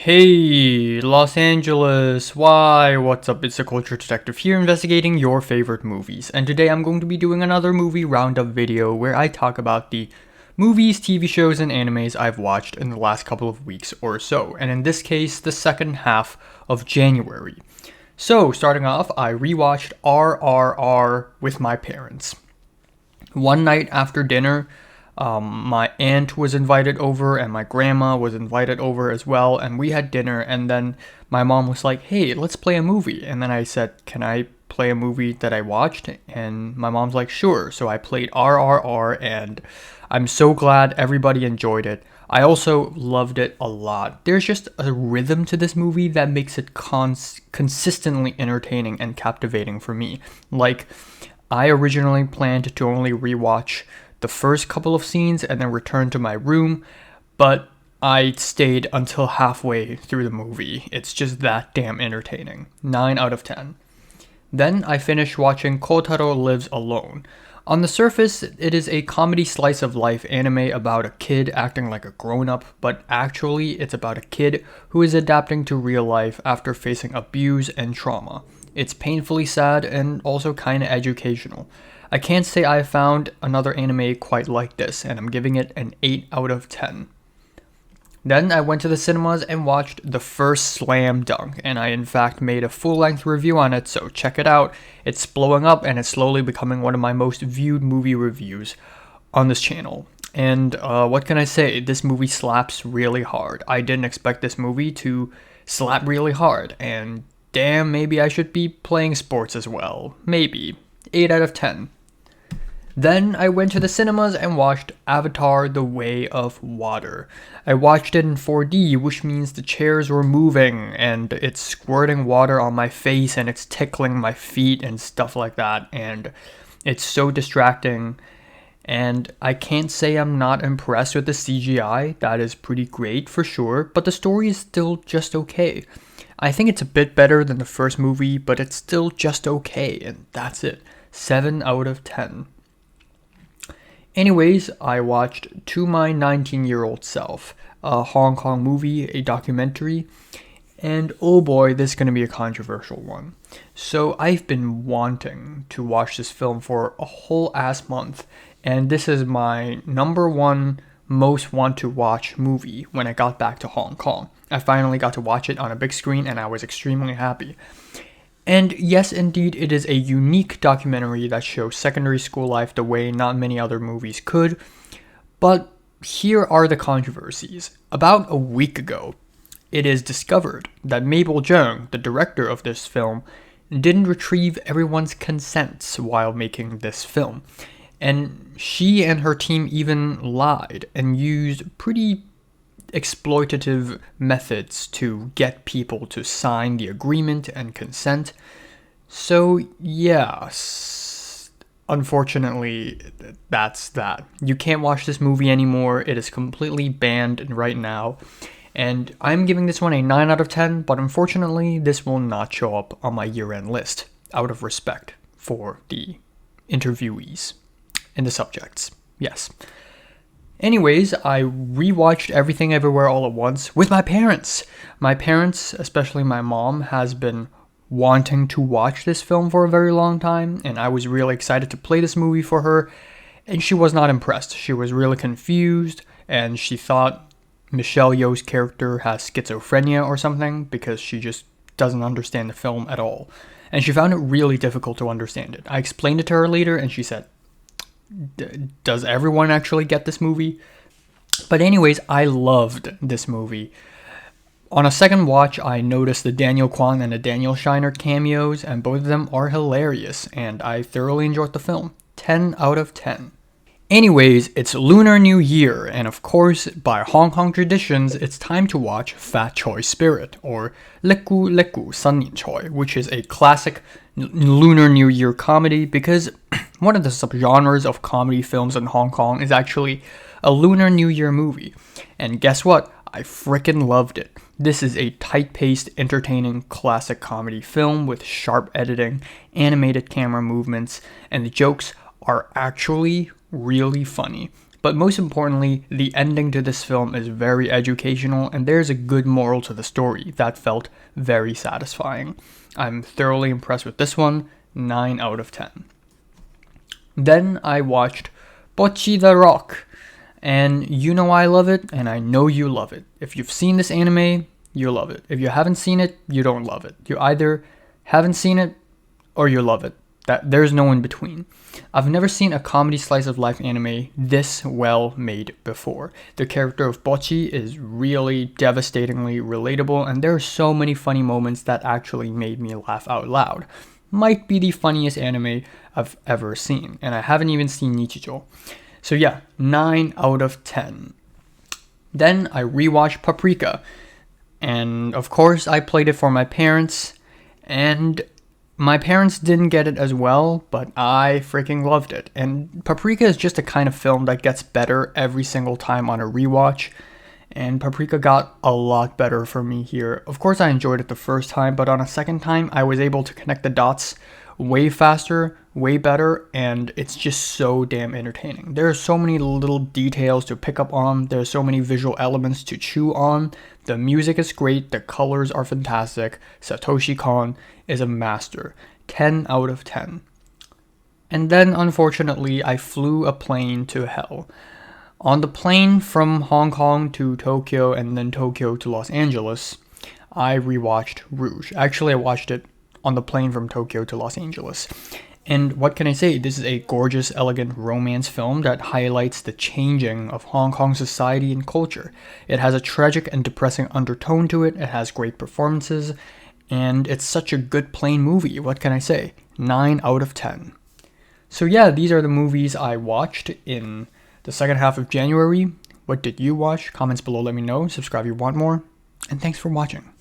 Hey, Los Angeles! Why? What's up? It's the Culture Detective here investigating your favorite movies. And today I'm going to be doing another movie roundup video where I talk about the movies, TV shows, and animes I've watched in the last couple of weeks or so. And in this case, the second half of January. So, starting off, I rewatched RRR with my parents. One night after dinner, my aunt was invited over and my grandma was invited over as well, and we had dinner. And then my mom was like, "Hey, let's play a movie." And then I said, "Can I play a movie that I watched?" And my mom's like, "Sure." So I played RRR, and I'm so glad everybody enjoyed it. I also loved it a lot. There's just a rhythm to this movie that makes it consistently entertaining and captivating for me. Like, I originally planned to only rewatch the first couple of scenes and then return to my room, but I stayed until halfway through the movie. It's just that damn entertaining. 9 out of 10. Then I finished watching Kotaro Lives Alone. On the surface, it is a comedy slice of life anime about a kid acting like a grown-up, but actually it's about a kid who is adapting to real life after facing abuse and trauma. It's painfully sad and also kinda educational. I can't say I found another anime quite like this, and I'm giving it an 8 out of 10. Then I went to the cinemas and watched the first Slam Dunk, and I in fact made a full-length review on it, so check it out. It's blowing up and it's slowly becoming one of my most viewed movie reviews on this channel. And what can I say? This movie slaps really hard. I didn't expect this movie to slap really hard, and damn, maybe I should be playing sports as well. Maybe. 8 out of 10. Then I went to the cinemas and watched Avatar: The Way of Water. I watched it in 4D, which means the chairs were moving and it's squirting water on my face and it's tickling my feet and stuff like that, and it's so distracting. And I can't say I'm not impressed with the CGI. That is pretty great for sure, but the story is still just okay. I think it's a bit better than the first movie, but it's still just okay, and that's it. 7 out of 10. Anyways, I watched To My 19-Year-Old Self, a Hong Kong movie, a documentary, and oh boy, this is going to be a controversial one. So I've been wanting to watch this film for a whole ass month, and this is my number one most want to watch movie when I got back to Hong Kong. I finally got to watch it on a big screen and I was extremely happy. And yes, indeed, it is a unique documentary that shows secondary school life the way not many other movies could. But here are the controversies. About a week ago, it is discovered that Mabel Jung, the director of this film, didn't retrieve everyone's consents while making this film. And she and her team even lied and used pretty exploitative methods to get people to sign the agreement and consent. So yes, unfortunately, that's that. You can't watch this movie anymore. It is completely banned right now. And I'm giving this one a 9 out of 10, but unfortunately, this will not show up on my year-end list, out of respect for the interviewees and the subjects. Yes. Anyways, I rewatched Everything Everywhere All at Once with my parents. My parents, especially my mom, has been wanting to watch this film for a very long time, and I was really excited to play this movie for her, and she was not impressed. She was really confused, and she thought Michelle Yeoh's character has schizophrenia or something because she just doesn't understand the film at all. And she found it really difficult to understand it. I explained it to her later, and she said, does everyone actually get this movie? But anyways, I loved this movie. On a second watch, I noticed the Daniel Kwan and the Daniel Shiner cameos, and both of them are hilarious, and I thoroughly enjoyed the film. 10 out of 10. Anyways, it's Lunar New Year, and of course, by Hong Kong traditions, it's time to watch Fat Choi Spirit, or Leku Leku San Nian Choi, which is a classic Lunar New Year comedy, because one of the subgenres of comedy films in Hong Kong is actually a Lunar New Year movie. And guess what? I frickin' loved it. This is a tight-paced, entertaining, classic comedy film with sharp editing, animated camera movements, and the jokes are actually really funny. But most importantly, the ending to this film is very educational, and there's a good moral to the story that felt very satisfying. I'm thoroughly impressed with this one, 9 out of 10. Then I watched Bocchi the Rock, and you know I love it, and I know you love it. If you've seen this anime, you love it. If you haven't seen it, you don't love it. You either haven't seen it or you love it. There's no in between. I've never seen a comedy slice of life anime this well made before. The character of Bocchi is really devastatingly relatable, and there are so many funny moments that actually made me laugh out loud. Might be the funniest anime I've ever seen, and I haven't even seen Nichijou. So yeah, 9 out of 10. Then I rewatched Paprika, and of course I played it for my parents, and my parents didn't get it as well, but I freaking loved it. And Paprika is just a kind of film that gets better every single time on a rewatch. And Paprika got a lot better for me here. Of course, I enjoyed it the first time, but on a second time, I was able to connect the dots way faster, way better, and it's just so damn entertaining. There are so many little details to pick up on. There are so many visual elements to chew on. The music is great. The colors are fantastic. Satoshi Kon is a master. 10 out of 10. And then, unfortunately, I flew a plane to hell. On the plane from Hong Kong to Tokyo and then Tokyo to Los Angeles, I rewatched Rouge. Actually, I watched it on the plane from Tokyo to Los Angeles. And what can I say? This is a gorgeous, elegant romance film that highlights the changing of Hong Kong society and culture. It has a tragic and depressing undertone to it. It has great performances. And it's such a good plane movie. What can I say? 9 out of 10. So yeah, these are the movies I watched in the second half of January. What did you watch? Comments below, let me know. Subscribe if you want more. And thanks for watching.